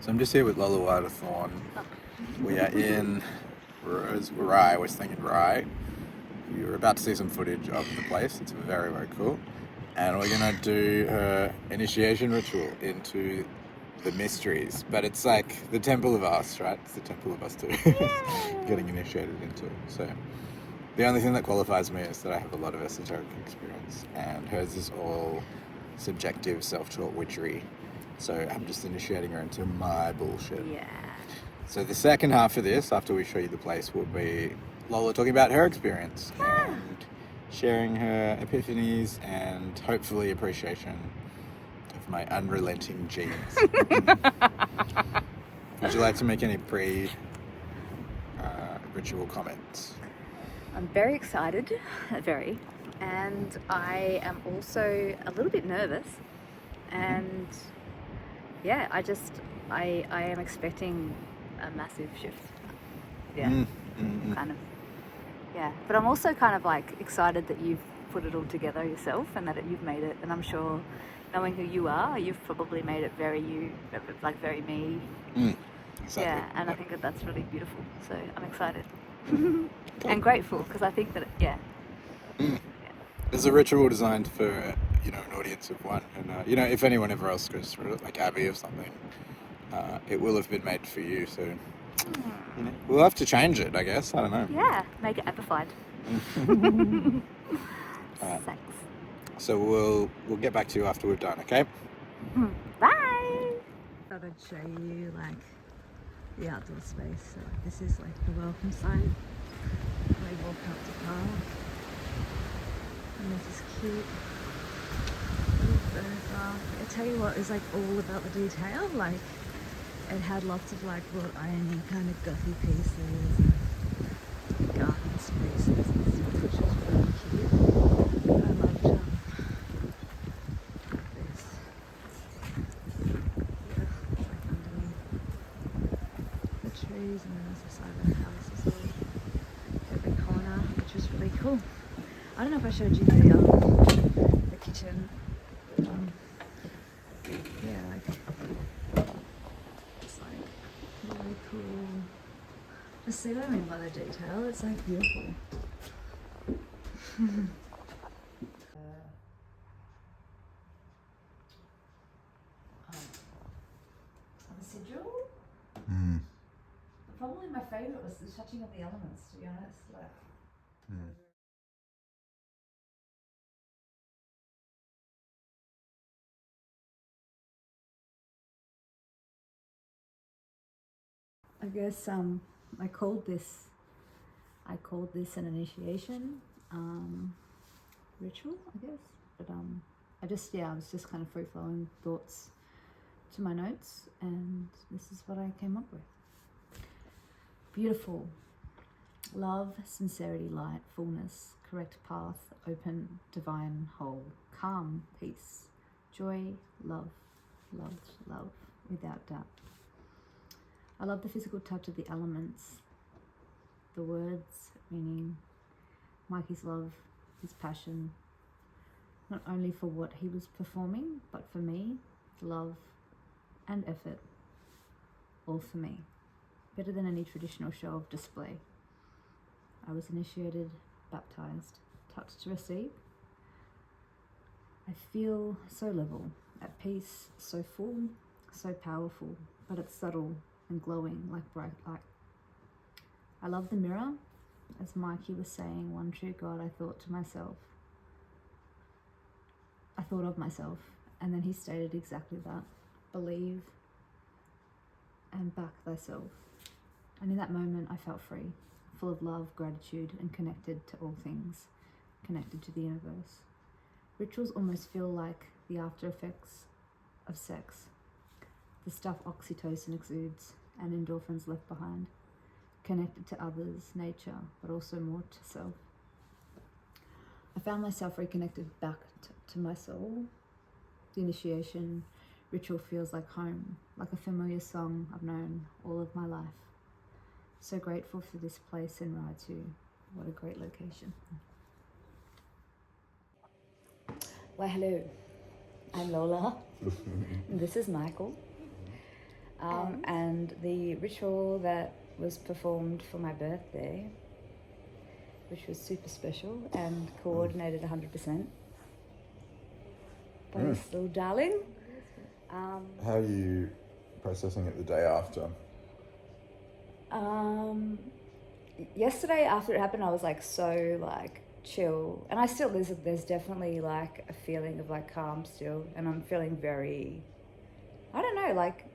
So I'm just here with Lola Whitethorn. We are in Rye, West thinking Rye. You're about to see some footage of the place. It's very, very cool. And we're going to do her initiation ritual into the mysteries. But it's like the Temple of Us, right? It's the Temple of Us too. Getting initiated into it. So the only thing that qualifies me is that I have a lot of esoteric experience. And hers is all subjective, self-taught witchery. So I'm just initiating her into my bullshit. Yeah. So the second half of this, after we show you the place, will be Lola talking about her experience and sharing her epiphanies and hopefully appreciation of my unrelenting genes. Would you like to make any pre-ritual comments? I'm very excited, and I am also a little bit nervous, and yeah, I am expecting a massive shift. Yeah, kind of. Yeah, but I'm also kind of like excited that you've put it all together yourself and that you've made it. And I'm sure, knowing who you are, you've probably made it very you, like very me. Exactly. Yeah, and I think that that's really beautiful. So I'm excited and grateful because I think that There's a ritual designed for an audience of one, and if anyone ever else goes through it, like Abby or something, it will have been made for you. So we'll have to change it, I guess. I don't know. Yeah, make it amplified. Thanks. So we'll get back to you after we've done. Okay. Bye. Thought I'd show you like the outdoor space. So this is like the welcome sign. We walk up the path, and this is cute little photograph. I tell you what, is like all about the detail. Like it had lots of like wrought irony kind of gothy pieces, and garden spaces and stuff, which was really cute. I loved this. Like underneath the trees, and then there's the side of the house as well. Every corner, which was really cool. I don't know if I showed you the kitchen. Yeah, like it's like really cool. Just see what I mean by the detail. It's like beautiful. The sigil. Probably my favourite was the touching of the elements, to be honest. Like, I guess I called this an initiation ritual, I guess. But I was just kind of free flowing thoughts to my notes, and this is what I came up with. Beautiful. Love, sincerity, light, fullness, correct path, open, divine, whole, calm, peace, joy, love, without doubt. I love the physical touch of the elements, the words, meaning Mikey's love, his passion, not only for what he was performing, but for me, love and effort, all for me. Better than any traditional show of display. I was initiated, baptized, touched to receive. I feel so level, at peace, so full, so powerful, but it's subtle and glowing like bright light. I love the mirror. As Mikey was saying, one true God, I thought of myself, and then he stated exactly that. Believe and back thyself. And in that moment, I felt free, full of love, gratitude, and connected to all things, connected to the universe. Rituals almost feel like the after effects of sex, the stuff oxytocin exudes and endorphins left behind, connected to others, nature, but also more to self. I found myself reconnected back to my soul. The initiation ritual feels like home, like a familiar song I've known all of my life. So grateful for this place in Rye too. What a great location. Well, hello. I'm Lola. And this is Michael. And the ritual that was performed for my birthday, which was super special and coordinated 100% by this little darling. How are you processing it the day after? Yesterday after it happened, I was like so like chill, and I still there's definitely like a feeling of like calm still, and I'm feeling very, I don't know, like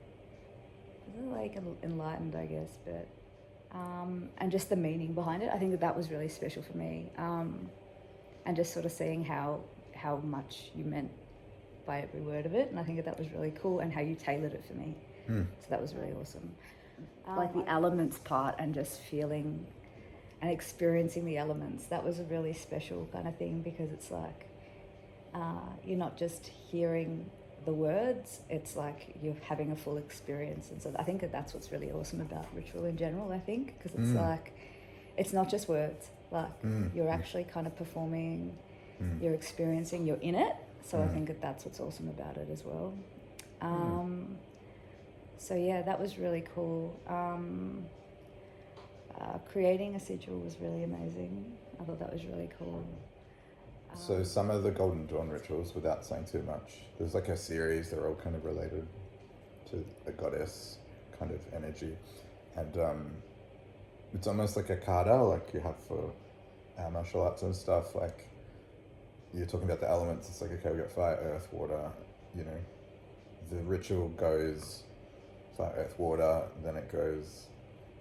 enlightened, I guess, but and just the meaning behind it. I think that was really special for me, and just sort of seeing how much you meant by every word of it, and I think that was really cool, and how you tailored it for me. So that was really awesome. Like the elements part, and just feeling and experiencing the elements, that was a really special kind of thing, because it's like you're not just hearing the words, it's like you're having a full experience. And so I think that's what's really awesome about ritual in general, I think, because it's like it's not just words, like you're actually kind of performing, you're experiencing, you're in it. So I think that's what's awesome about it as well. So yeah, that was really cool. Creating a sigil was really amazing. I thought that was really cool. So some of the Golden Dawn rituals, without saying too much, there's like a series, they're all kind of related to a goddess kind of energy. And it's almost like a kata, like you have for our martial arts and stuff. Like you're talking about the elements, it's like, okay, we got fire, earth, water, you know. The ritual goes fire, earth, water, then it goes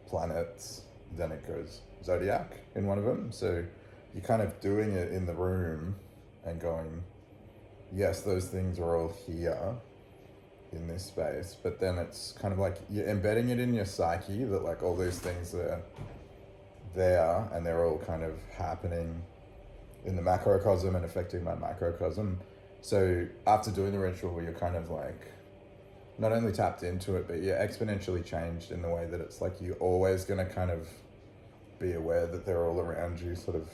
planets, then it goes zodiac in one of them. So you're kind of doing it in the room and going, yes, those things are all here in this space, but then it's kind of like you're embedding it in your psyche that like all these things are there and they're all kind of happening in the macrocosm and affecting my microcosm. So after doing the ritual, you're kind of like not only tapped into it, but you're exponentially changed in the way that it's like you're always going to kind of be aware that they're all around you, sort of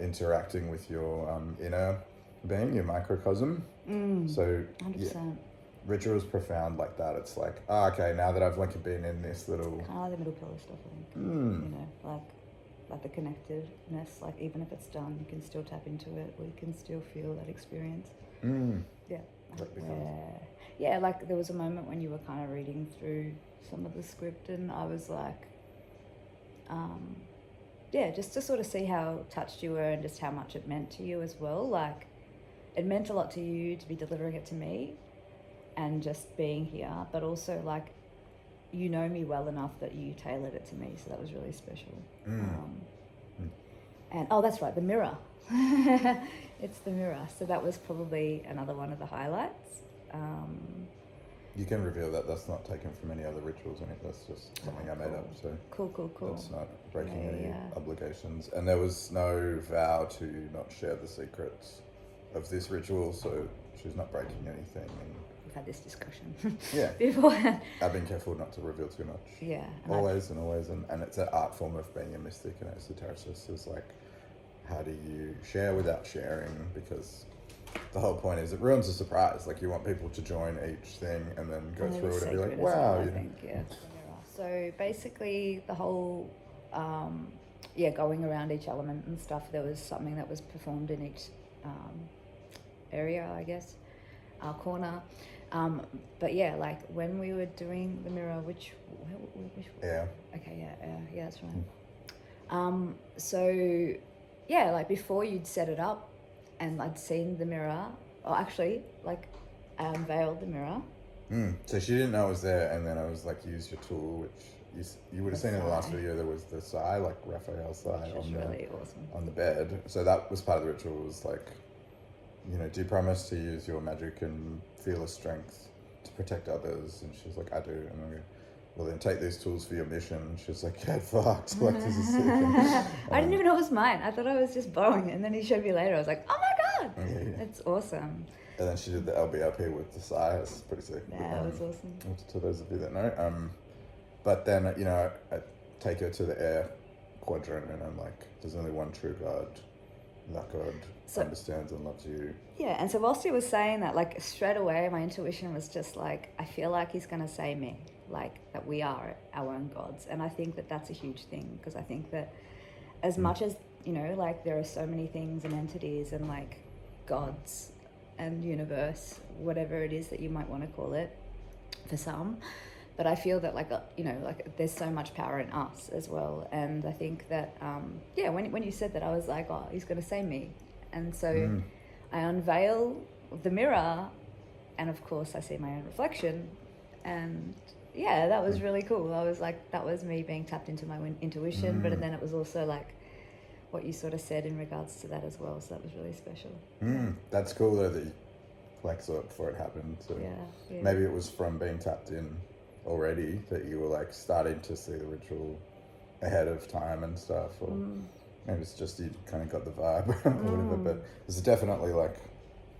interacting with your inner being, your microcosm. So 100%. Yeah, ritual is profound like that. It's like, okay, now that I've like been in this little kind of like the middle pillar stuff, I think. You know, like the connectedness, like even if it's done, you can still tap into it, or you can still feel that experience. Yeah. Yeah, like there was a moment when you were kind of reading through some of the script, and I was like, just to sort of see how touched you were and just how much it meant to you as well. Like it meant a lot to you to be delivering it to me and just being here, but also like you know me well enough that you tailored it to me, so that was really special. And that's right, the mirror. It's the mirror. So that was probably another one of the highlights. You can reveal that that's not taken from any other rituals in it. That's just something I made up. So cool. That's not breaking any obligations. And there was no vow to not share the secrets of this ritual, so she's not breaking anything. And we've had this discussion beforehand. I've been careful not to reveal too much. Yeah. Always. And it's an art form of being a mystic and esotericist. Is like, how do you share without sharing? Because the whole point is it ruins the surprise. Like you want people to join each thing and then go through it and be like, wow. I think, So basically the whole, going around each element and stuff, there was something that was performed in each area, I guess, corner. But yeah, like when we were doing the mirror, which yeah. Okay, yeah, that's right. So yeah, like before you'd set it up and I'd seen the mirror, or actually like I unveiled the mirror. So she didn't know it was there, and then I was like, use your tool, which you would have seen in the last video. There was the sai, like Raphael's sai on the bed. So that was part of the ritual. Was like, you know, do you promise to use your magic and fearless strength to protect others? And she's like, I do. And I'm like, well, then take these tools for your mission. And she's like, get fucked. Like, this is sick. I didn't even know it was mine. I thought I was just borrowing it. And then he showed me later. I was like, oh my God. Yeah. It's awesome. And then she did the LBRP with the sai. It's pretty sick. Yeah, it was awesome. To those of you that know. But then, you know, I take her to the air quadrant and I'm like, there's only one true God. that God understands and loves you. Yeah, and so whilst he was saying that, like straight away, my intuition was just like, I feel like he's going to say me, like that we are our own gods. And I think that that's a huge thing, because I think that as much as, you know, like there are so many things and entities and like gods and universe, whatever it is that you might want to call it for some, but I feel that like, you know, like there's so much power in us as well. And I think that, yeah, when you said that, I was like, oh, he's going to say me. And so I unveil the mirror, and of course I see my own reflection. And yeah, that was really cool. I was like, that was me being tapped into my intuition, but then it was also like what you sort of said in regards to that as well. So that was really special. That's cool though that you like saw it before it happened. So yeah. Maybe it was from being tapped in already that you were like starting to see the ritual ahead of time and stuff, or maybe it's just you kind of got the vibe or whatever. But there's definitely like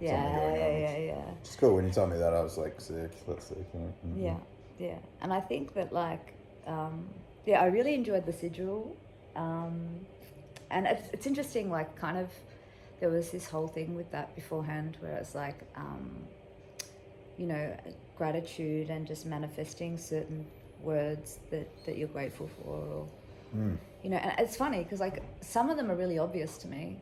something going on. Yeah. It's cool. When you told me that, I was like, sick. That's sick. Yeah. And I think that like, I really enjoyed the sigil. And it's interesting, like kind of, there was this whole thing with that beforehand where it's like, you know, gratitude and just manifesting certain words that you're grateful for, or, you know, and it's funny because like some of them are really obvious to me,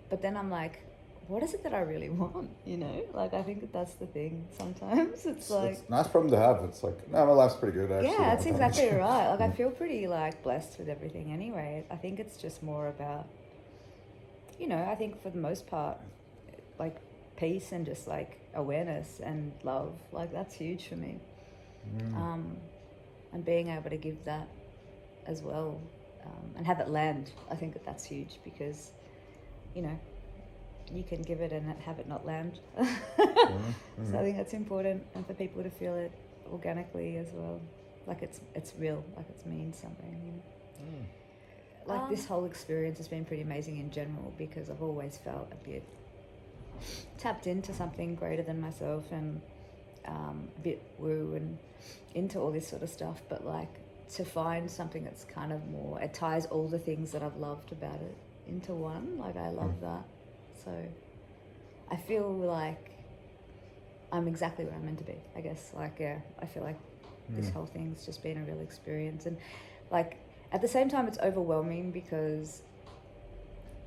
but then I'm like, what is it that I really want, you know? Like I think that's the thing sometimes. It's like, it's a nice problem to have. It's like, no, my life's pretty good actually. Yeah, that's exactly right. Like I feel pretty like blessed with everything anyway. I think it's just more about, you know, I think for the most part, like peace and just like awareness and love, like that's huge for me. And being able to give that as well, and have it land, I think that's huge, because, you know, you can give it and have it not land. So I think that's important, and for people to feel it organically as well, like it's real, like it's means something, you know. Like this whole experience has been pretty amazing in general, because I've always felt a bit tapped into something greater than myself, and a bit woo and into all this sort of stuff, but like to find something that's kind of more, it ties all the things that I've loved about it into one. Like I love that. So I feel like I'm exactly where I'm meant to be, I guess. Like, yeah, I feel like this whole thing's just been a real experience. And like, at the same time, it's overwhelming because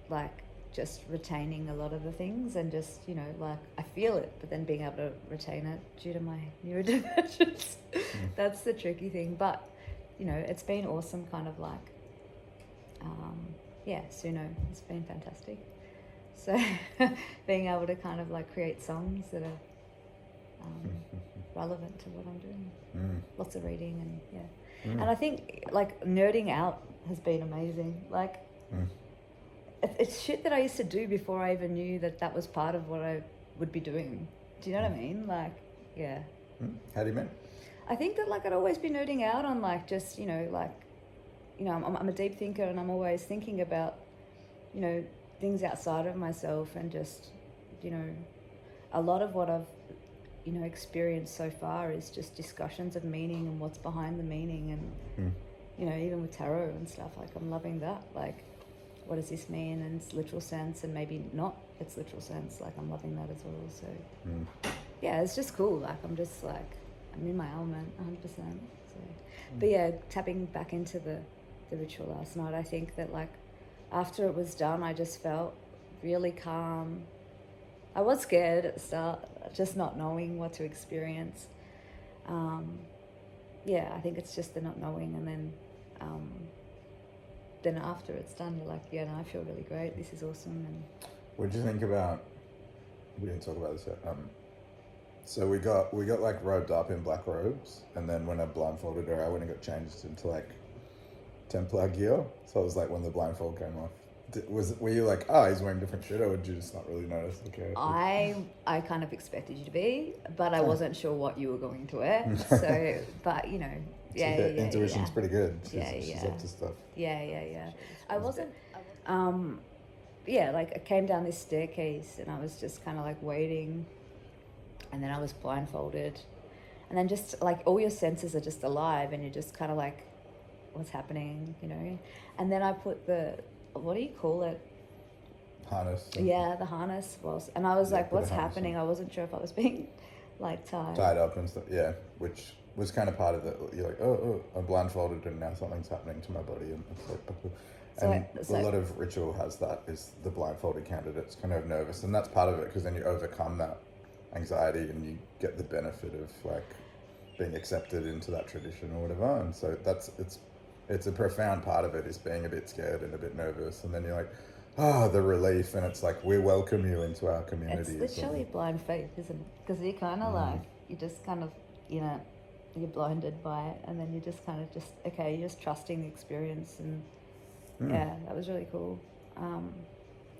like just retaining a lot of the things and just, you know, like I feel it, but then being able to retain it due to my neurodivergence, that's the tricky thing. But, you know, it's been awesome kind of like, Suno, it's been fantastic. So being able to kind of like create songs that are relevant to what I'm doing. Lots of reading and and I think like nerding out has been amazing. Like it's shit that I used to do before I even knew that was part of what I would be doing. Do you know what I mean? Like, yeah. How do you mean? I think that like I'd always be nerding out on like just, you know, like, you know, I'm a deep thinker, and I'm always thinking about, you know, things outside of myself, and just, you know, a lot of what I've, you know, experienced so far is just discussions of meaning and what's behind the meaning, and you know, even with tarot and stuff, like I'm loving that. Like, what does this mean in its literal sense, and maybe not its literal sense. Like I'm loving that as well. So yeah, it's just cool. Like I'm just like, I'm in my element 100%. So but yeah, tapping back into the ritual last night, I think that like after it was done, I just felt really calm. I was scared at the start, just not knowing what to experience. Yeah, I think it's just the not knowing, and then after it's done, you're like, yeah, no, I feel really great. This is awesome. And what did you think about? We didn't talk about this yet. So we got like robed up in black robes, and then when I blindfolded her, I went and got changed into like Templar gear. So it was like when the blindfold came off. Were you like, oh, he's wearing different shit, or did you just not really notice? Okay. I kind of expected you to be, but I wasn't sure what you were going to wear. So, but you know, yeah, intuition's pretty good. She's up to stuff. Yeah. I wasn't. Like I came down this staircase, and I was just kind of like waiting, and then I was blindfolded, and then just like all your senses are just alive, and you're just kind of like, what's happening, you know? And then I put the, what do you call it? harness. Yeah, the harness was, and I was like, put a "What's harness happening?" on. I wasn't sure if I was being like Tied up and stuff. Yeah, which was kind of part of it. You're like, oh, I'm blindfolded, and now something's happening to my body, and it's like, and a lot of ritual has that. Is the blindfolded candidates kind of nervous, and that's part of it because then you overcome that anxiety and you get the benefit of like being accepted into that tradition or whatever. And so it's a profound part of it is being a bit scared and a bit nervous, and then you're like, the relief, and it's like we welcome you into our community. It's literally blind faith, isn't it? Because you kind of like, you just kind of, you're blinded by it, and then you just kind of okay, you're just trusting the experience, and yeah, that was really cool.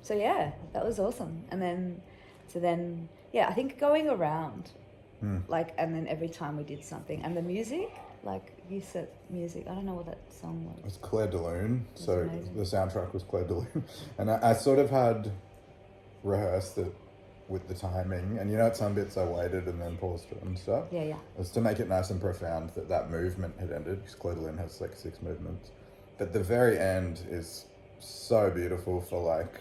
So yeah, that was awesome. And then yeah, I think going around, like, and then every time we did something, and the music, like you said, music. I don't know what that song was. It was Claire de Lune. So amazing. the soundtrack was Claire de Lune, and I sort of had rehearsed it with the timing, and at some bits I waited and then paused it and stuff. Yeah. It was to make it nice and profound that movement had ended, because Claire de Lune has like 6 movements, but the very end is so beautiful for like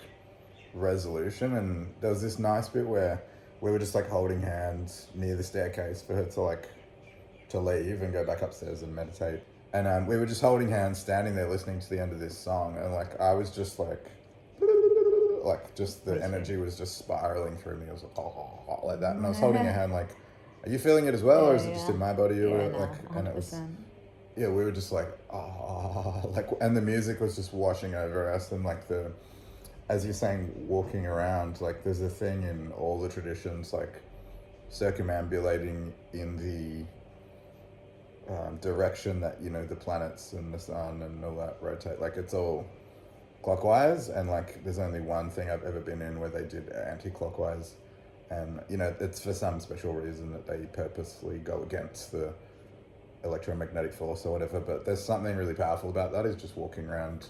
resolution. And there was this nice bit where we were just like holding hands near the staircase for her to leave and go back upstairs and meditate, and we were just holding hands standing there listening to the end of this song, and like I was just like just the energy was just spiraling through me. I was like, like that, and I was holding her hand like, are you feeling it as well, or is it just in my body? And it was, we were just like, like, and the music was just washing over us, and like as you're saying, walking around, like there's a thing in all the traditions, like circumambulating in the direction that the planets and the sun and all that rotate. Like it's all clockwise, and like there's only one thing I've ever been in where they did anti-clockwise, and it's for some special reason that they purposely go against the electromagnetic force or whatever. But there's something really powerful about that, is just walking around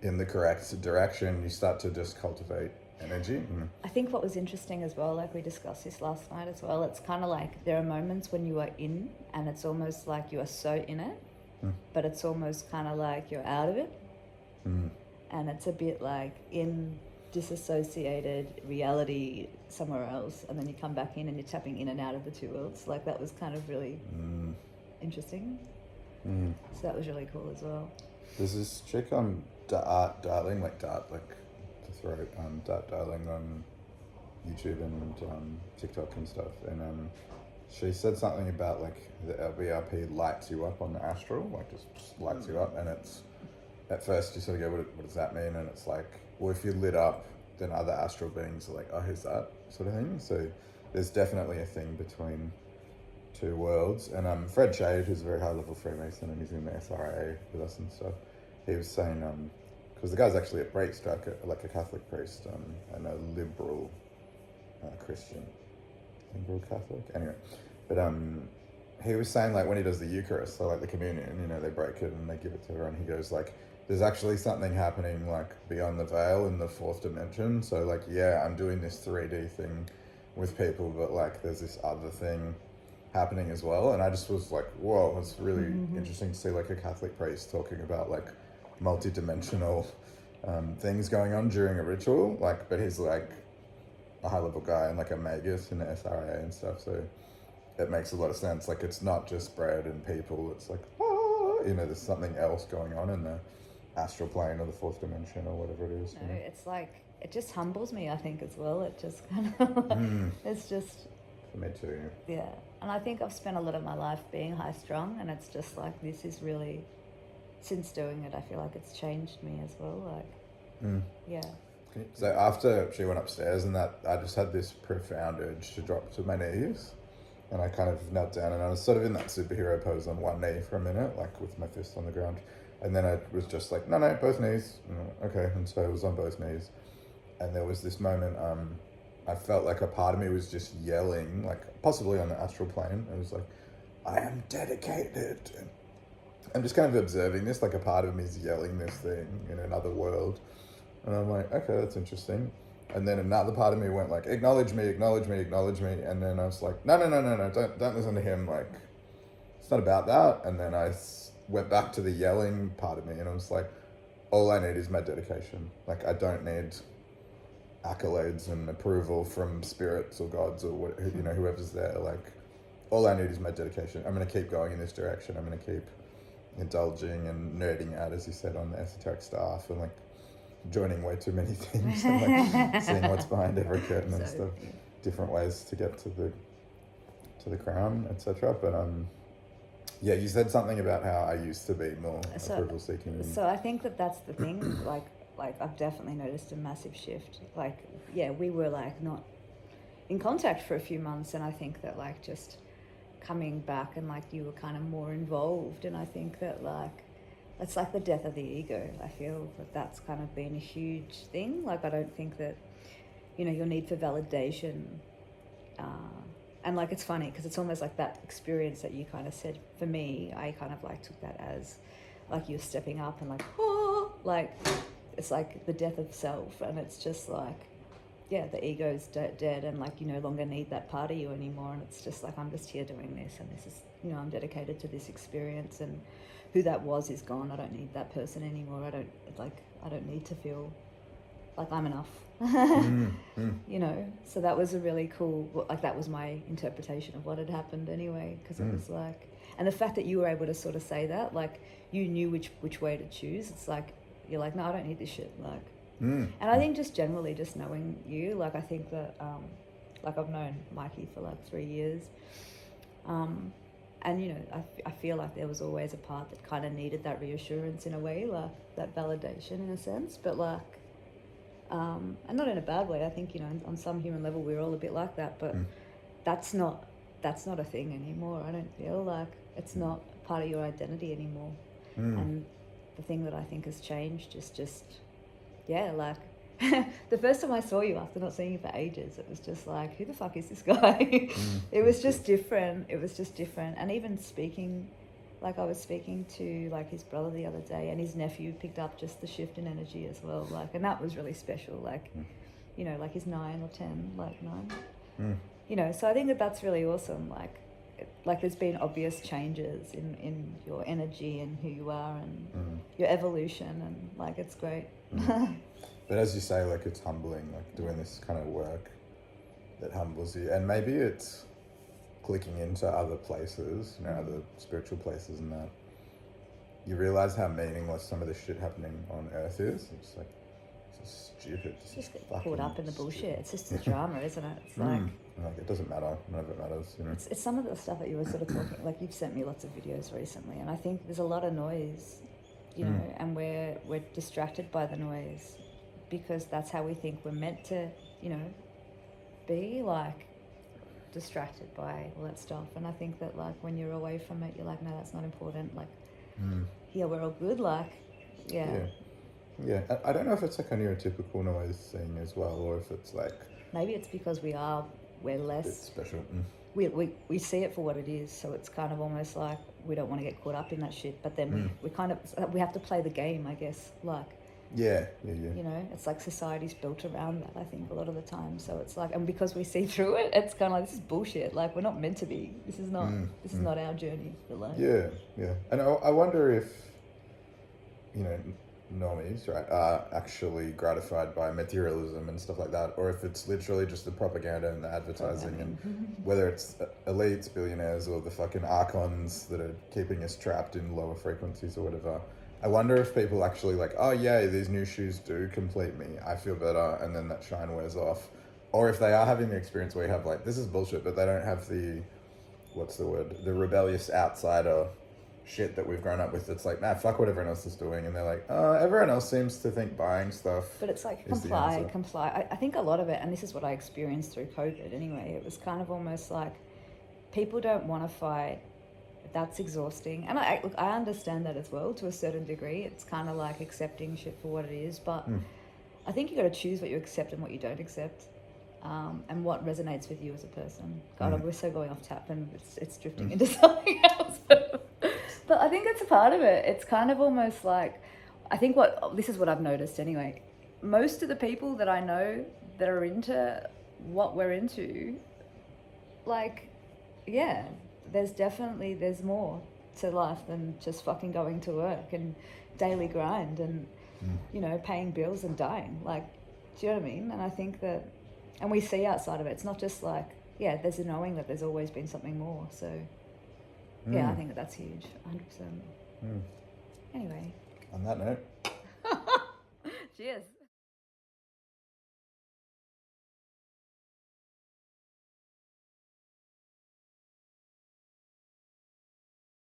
in the correct direction. You start to just cultivate energy. I think what was interesting as well, like we discussed this last night as well, it's kind of like there are moments when you are in, and it's almost like you are so in it, but it's almost kind of like you're out of it. And it's a bit like in disassociated reality somewhere else, and then you come back in and you're tapping in and out of the two worlds. Like that was kind of really interesting. So that was really cool as well. There's this chick on Darling, like Dart, like to throw Dart Darling on YouTube and TikTok and stuff, and she said something about like the LBRP lights you up on the astral, like just lights you up, and it's, at first you sort of go, what does that mean? And it's like, well, if you're lit up, then other astral beings are like, oh, who's that, sort of thing. So there's definitely a thing between two worlds. And Fred Shade, who's a very high level Freemason, and he's in the SRA with us and stuff, he was saying, because the guy's actually a priest, like a Catholic priest, and a liberal Christian, liberal Catholic, anyway. But he was saying, like, when he does the Eucharist, so like the communion, they break it and they give it to her, and he goes like, there's actually something happening like beyond the veil in the 4th dimension. So like, yeah, I'm doing this 3D thing with people, but like there's this other thing happening as well. And I just was like, whoa, it's really interesting to see like a Catholic priest talking about like multi-dimensional things going on during a ritual, like, but he's like a high level guy and like a magus in the SRA and stuff, so it makes a lot of sense. Like it's not just bread and people, it's like there's something else going on in the astral plane or the 4th dimension or whatever it is. No, it's like, it just humbles me, I think, as well. It just kind of it's just, for me too. Yeah. And I think I've spent a lot of my life being high strung, and it's just like, this is really, since doing it, I feel like it's changed me as well. Like, yeah. So after she went upstairs and that, I just had this profound urge to drop to my knees, and I kind of knelt down, and I was sort of in that superhero pose on one knee for a minute, like with my fist on the ground. And then I was just like, no, both knees. Okay. And so I was on both knees. And there was this moment, I felt like a part of me was just yelling, like possibly on the astral plane. It was like, I am dedicated. And I'm just kind of observing this, like a part of me is yelling this thing in another world. And I'm like, okay, that's interesting. And then another part of me went like, acknowledge me, acknowledge me, acknowledge me. And then I was like, no, don't listen to him. Like, it's not about that. And then I went back to the yelling part of me, and I was like, all I need is my dedication. Like, I don't need accolades and approval from spirits or gods or what, you know, whoever's there. Like, all I need is my dedication. I'm going to keep going in this direction. I'm going to keep indulging and nerding out, as you said, on the esoteric stuff, and like joining way too many things and like seeing what's behind every curtain and stuff. Different ways to get to the crown, etc. But yeah, you said something about how I used to be more approval seeking. So I think that's the thing. like I've definitely noticed a massive shift. Like, yeah, we were like not in contact for a few months, and I think that like just coming back and like you were kind of more involved, and I think that like it's like the death of the ego. I feel that that's kind of been a huge thing. Like, I don't think that, you know, your need for validation, and like it's funny because it's almost like that experience that you kind of said. For me, I kind of like took that as like you're stepping up and like, oh, like it's like the death of self, and it's just like, yeah, the ego's dead, and like you no longer need that part of you anymore, and it's just like, I'm just here doing this, and this is, you know, I'm dedicated to this experience, and who that was is gone. I don't need that person anymore. I don't need to feel like I'm enough. You know, so that was a really cool, like that was my interpretation of what had happened anyway, because it was like, and the fact that you were able to sort of say that, like you knew which way to choose. It's like you're like, no, I don't need this shit, like. And I think just generally just knowing you, like I think that like I've known Mikey for like 3 years, and you know, I feel like there was always a part that kind of needed that reassurance in a way, like that validation in a sense, but like and not in a bad way. I think, you know, on some human level we're all a bit like that, but that's not a thing anymore. I don't feel like it's not part of your identity anymore. And the thing that I think has changed is just, yeah, like the first time I saw you after not seeing you for ages, it was just like, who the fuck is this guy? It was just different. And even speaking, like I was speaking to like his brother the other day, and his nephew picked up just the shift in energy as well. Like, and that was really special. Like, you know, like he's 9 or 10, like 9. You know, so I think that that's really awesome. Like there's been obvious changes in your energy and who you are and your evolution, and like it's great. But as you say, like it's humbling, like doing this kind of work that humbles you, and maybe it's clicking into other places, you know, other spiritual places, and that you realize how meaningless some of the shit happening on Earth is. It's like, it's just stupid. It's just get caught up in the bullshit. Stupid. It's just the drama, isn't it? It's like it doesn't matter. None of it matters, you know. It's some of the stuff that you were sort of talking, like you've sent me lots of videos recently, and I think there's a lot of noise, you know, and we're distracted by the noise because that's how we think we're meant to, you know, be like distracted by all that stuff. And I think that like when you're away from it, you're like, no, that's not important. Like, yeah, we're all good. Like, yeah. I don't know if it's like a neurotypical noise thing as well, or if it's like maybe it's because we're less special. We see it for what it is, so it's kind of almost like we don't want to get caught up in that shit, but then we kind of we have to play the game, I guess. Like, yeah. You know, it's like society's built around that, I think, a lot of the time. So it's like, and because we see through it, it's kind of like, this is bullshit. Like, we're not meant to be. This is not. This is not our journey for life. Yeah. And I wonder if, you know, normies, right, are actually gratified by materialism and stuff like that, or if it's literally just the propaganda and the advertising, and whether it's elites, billionaires, or the fucking archons that are keeping us trapped in lower frequencies or whatever. I wonder if people actually like, oh yeah, these new shoes do complete me, I feel better, and then that shine wears off. Or if they are having the experience where you have like, this is bullshit, but they don't have the, what's the word, the rebellious outsider shit that we've grown up with. It's like, nah, fuck what everyone else is doing, and they're like, everyone else seems to think buying stuff. But it's like comply. I think a lot of it, and this is what I experienced through COVID anyway, it was kind of almost like people don't want to fight. That's exhausting, and I understand that as well to a certain degree. It's kind of like accepting shit for what it is, but I think you got to choose what you accept and what you don't accept, and what resonates with you as a person. God, we're so going off tap, and it's drifting into something else. But I think that's a part of it. It's kind of almost like, I think this is what I've noticed anyway. Most of the people that I know that are into what we're into, like, yeah. There's more to life than just fucking going to work and daily grind and, you know, paying bills and dying. Like, Do you know what I mean? And I think that, and we see outside of it, it's not just like, yeah, there's a knowing that there's always been something more. So, yeah, I think that that's huge, 100%. Anyway. On that note. Cheers.